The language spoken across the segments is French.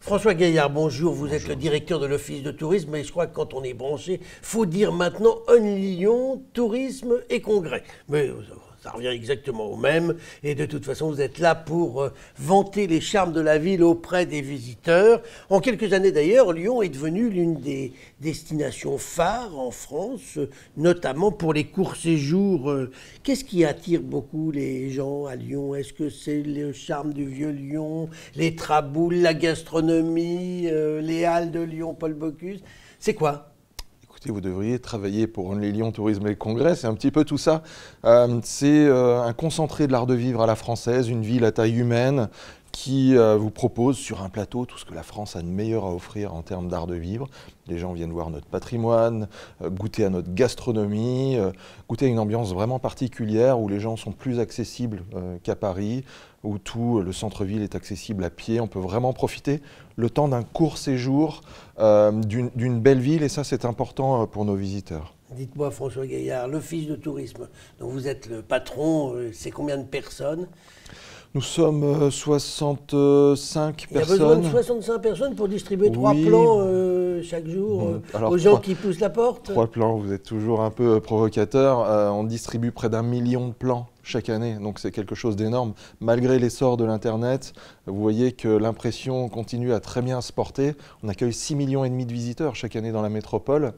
François Gaillard, bonjour. Vous êtes le directeur de l'Office de tourisme, et je crois que quand on est branché, faut dire maintenant un Lyon, tourisme et congrès. Mais ça revient exactement au même. Et de toute façon, vous êtes là pour vanter les charmes de la ville auprès des visiteurs. En quelques années d'ailleurs, Lyon est devenue l'une des destinations phares en France, notamment pour les courts séjours. Qu'est-ce qui attire beaucoup les gens à Lyon? Est-ce que c'est le charme du vieux Lyon, les traboules, la gastronomie, les halles de Lyon, Paul Bocuse? C'est quoi? Écoutez, vous devriez travailler pour les Lyon Tourisme et Congrès, c'est un petit peu tout ça. C'est un concentré de l'art de vivre à la française, une ville à taille humaine qui vous propose sur un plateau tout ce que la France a de meilleur à offrir en termes d'art de vivre. Les gens viennent voir notre patrimoine, goûter à notre gastronomie, goûter à une ambiance vraiment particulière où les gens sont plus accessibles qu'à Paris, où tout le centre-ville est accessible à pied. On peut vraiment profiter le temps d'un court séjour d'une belle ville, et ça c'est important pour nos visiteurs. Dites-moi, François Gaillard, l'Office de tourisme, dont vous êtes le patron, c'est combien de personnes? Nous sommes 65 personnes. Il y a besoin de 65 personnes pour distribuer 3 plans chaque jour aux gens qui poussent la porte? 3 plans, vous êtes toujours un peu provocateur. On distribue près d'1 million de plans chaque année, donc c'est quelque chose d'énorme. Malgré l'essor de l'Internet, vous voyez que l'impression continue à très bien se porter. On accueille 6,5 millions de visiteurs chaque année dans la métropole,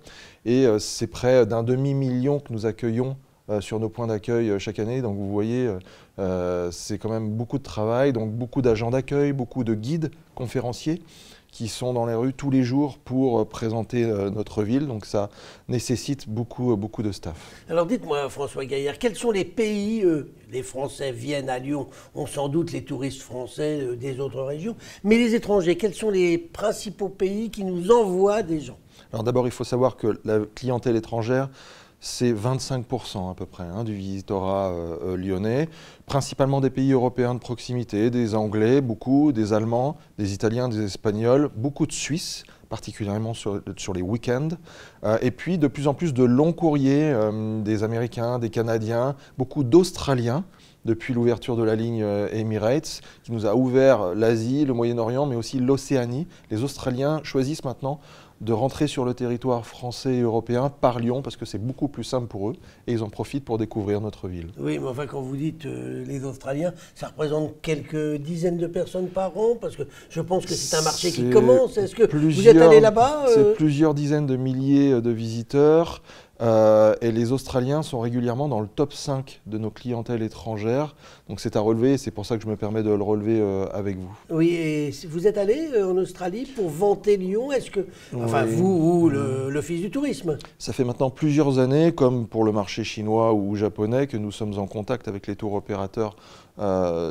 et c'est près d'1 demi-million que nous accueillons sur nos points d'accueil chaque année. Donc vous voyez, c'est quand même beaucoup de travail, donc beaucoup d'agents d'accueil, beaucoup de guides conférenciers qui sont dans les rues tous les jours pour présenter notre ville. Donc ça nécessite beaucoup de staff. Alors dites-moi, François Gaillard, quels sont les pays, les Français viennent à Lyon, ont sans doute les touristes français des autres régions, mais les étrangers, quels sont les principaux pays qui nous envoient des gens? Alors d'abord, il faut savoir que la clientèle étrangère, c'est 25% à peu près du visitorat lyonnais, principalement des pays européens de proximité, des Anglais, beaucoup, des Allemands, des Italiens, des Espagnols, beaucoup de Suisses, particulièrement sur les week-ends, et puis de plus en plus de longs courriers, des Américains, des Canadiens, beaucoup d'Australiens, depuis l'ouverture de la ligne Emirates, qui nous a ouvert l'Asie, le Moyen-Orient, mais aussi l'Océanie. Les Australiens choisissent maintenant de rentrer sur le territoire français et européen par Lyon, parce que c'est beaucoup plus simple pour eux, et ils en profitent pour découvrir notre ville. Oui, mais enfin, quand vous dites les Australiens, ça représente quelques dizaines de personnes par an, parce que je pense que c'est un marché qui commence. Est-ce que vous êtes allé là-bas C'est plusieurs dizaines de milliers de visiteurs. Et les Australiens sont régulièrement dans le top 5 de nos clientèles étrangères. Donc c'est à relever, et c'est pour ça que je me permets de le relever avec vous. Oui, et vous êtes allé en Australie pour vanter Lyon? Est-ce que, enfin vous ou l'Office du tourisme? Ça fait maintenant plusieurs années, comme pour le marché chinois ou japonais, que nous sommes en contact avec les tours opérateurs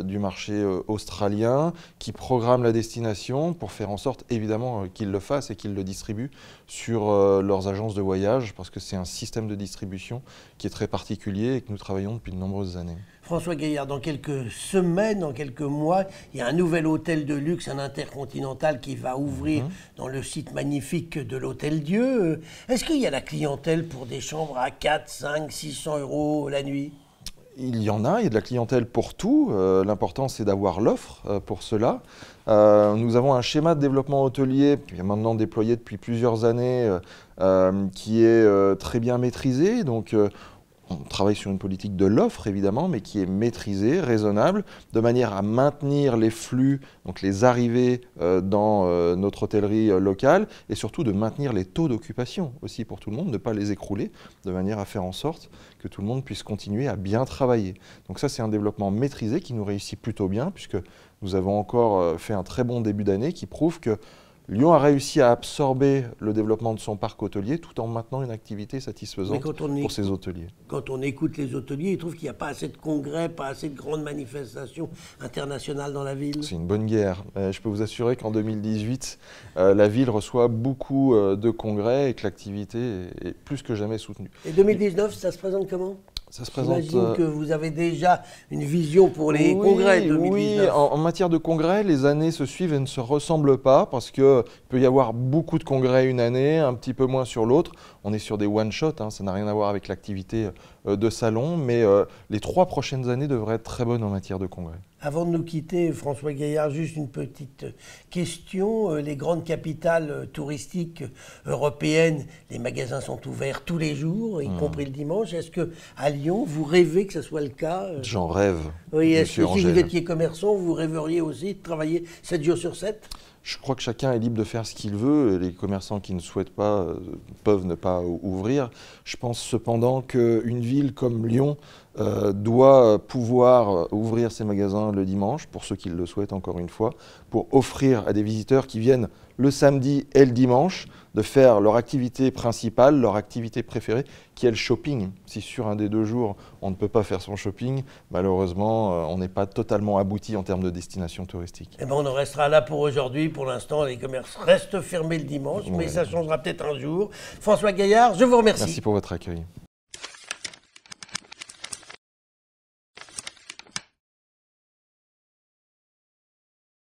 du marché australien, qui programment la destination pour faire en sorte évidemment qu'ils le fassent et qu'ils le distribuent sur leurs agences de voyage, parce que c'est un système de distribution qui est très particulier et que nous travaillons depuis de nombreuses années. François Gaillard, dans quelques semaines, dans quelques mois, il y a un nouvel hôtel de luxe, un intercontinental qui va ouvrir dans le site magnifique de l'Hôtel Dieu. Est-ce qu'il y a la clientèle pour des chambres à 4, 5, 600 € la nuit? Il y en a, il y a de la clientèle pour tout. L'important, c'est d'avoir l'offre pour cela. Nous avons un schéma de développement hôtelier qui est maintenant déployé depuis plusieurs années, qui est très bien maîtrisé. Donc, on travaille sur une politique de l'offre, évidemment, mais qui est maîtrisée, raisonnable, de manière à maintenir les flux, donc les arrivées dans notre hôtellerie locale, et surtout de maintenir les taux d'occupation aussi pour tout le monde, ne pas les écrouler, de manière à faire en sorte que tout le monde puisse continuer à bien travailler. Donc ça, c'est un développement maîtrisé qui nous réussit plutôt bien, puisque nous avons encore fait un très bon début d'année qui prouve que Lyon a réussi à absorber le développement de son parc hôtelier tout en maintenant une activité satisfaisante pour ses hôteliers. Quand on écoute les hôteliers, ils trouvent qu'il n'y a pas assez de congrès, pas assez de grandes manifestations internationales dans la ville. C'est une bonne guerre. Je peux vous assurer qu'en 2018, la ville reçoit beaucoup de congrès et que l'activité est plus que jamais soutenue. Et 2019, ça se présente comment ? Ça se présente. J'imagine que vous avez déjà une vision pour les congrès 2019. Oui, en matière de congrès, les années se suivent et ne se ressemblent pas parce qu'il peut y avoir beaucoup de congrès une année, un petit peu moins sur l'autre. On est sur des one-shots, ça n'a rien à voir avec l'activité de salons, mais les 3 prochaines années devraient être très bonnes en matière de congrès. Avant de nous quitter, François Gaillard, juste une petite question. Les grandes capitales touristiques européennes, les magasins sont ouverts tous les jours, y compris le dimanche. Est-ce qu'à Lyon, vous rêvez que ce soit le cas? J'en rêve. Oui, est-ce que si vous étiez commerçant, vous rêveriez aussi de travailler 7 jours sur 7? Je crois que chacun est libre de faire ce qu'il veut. Les commerçants qui ne souhaitent pas peuvent ne pas ouvrir. Je pense cependant qu'une ville comme Lyon doit pouvoir ouvrir ses magasins le dimanche, pour ceux qui le souhaitent encore une fois, pour offrir à des visiteurs qui viennent le samedi et le dimanche de faire leur activité principale, leur activité préférée, qui est le shopping. Si sur un des 2 jours, on ne peut pas faire son shopping, malheureusement, on n'est pas totalement abouti en termes de destination touristique. Eh ben, on en restera là pour aujourd'hui. Pour l'instant, les commerces restent fermés le dimanche, mais ça changera peut-être un jour. François Gaillard, je vous remercie. Merci pour votre accueil.